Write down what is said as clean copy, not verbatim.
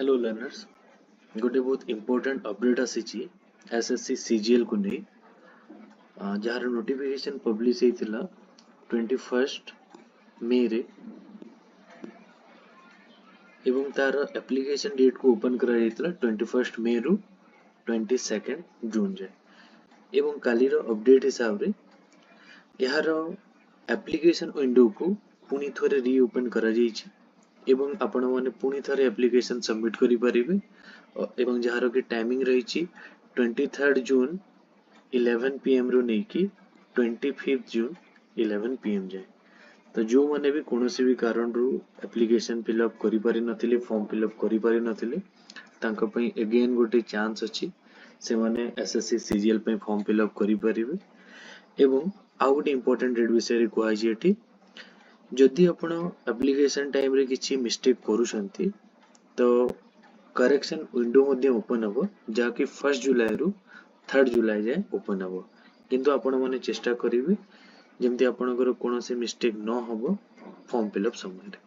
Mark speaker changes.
Speaker 1: Hello learners गोटे बहुत important update आसी एसएससी सीजीएल को नहीं जार नोटिफिकेशन पब्लिश होता 21 मे रे एवं तार एप्लिकेशन डेट को ओपन करा 21 मे रु 22 जून जाए एवं कालीर अपडेट हिसाब रे यार एप्लिकेशन विंडो को पुनी थोरे रीओपन करा जाइछि एवं आपण माने पुनी थरे एप्लिकेशन सबमिट करि परिबे एवं जहार की टाइमिंग रही 23 जून 11 PM रु नहीं कि 25 जून 11 PM जाए। तो जो माने भी कोनोसी भी कारण रु एप्लिकेशन फिलअप करि पारि नथिले फॉर्म फिलअप करि पारि नथिले तांका पई अगेन गोटे चांस अछि से माने एसएससी सीजीएल पई फॉर्म फिलअप करि परिबे एवं आउ गोटे इंपोर्टेंट डेट विषय कहै छी एठी जदि आपण एप्लिकेशन टाइम रे किछि मिस्टेक करूछंती तो करेक्शन विंडो मध्ये ओपन हबो जाकि 1 जुलाई रु 3 जुलाई जाए ओपन हबो किंतु आपण माने चेष्टा करिवे जेमति आपणकर कोनोसी मिस्टेक न हबो फॉर्म फिलअप समय रे।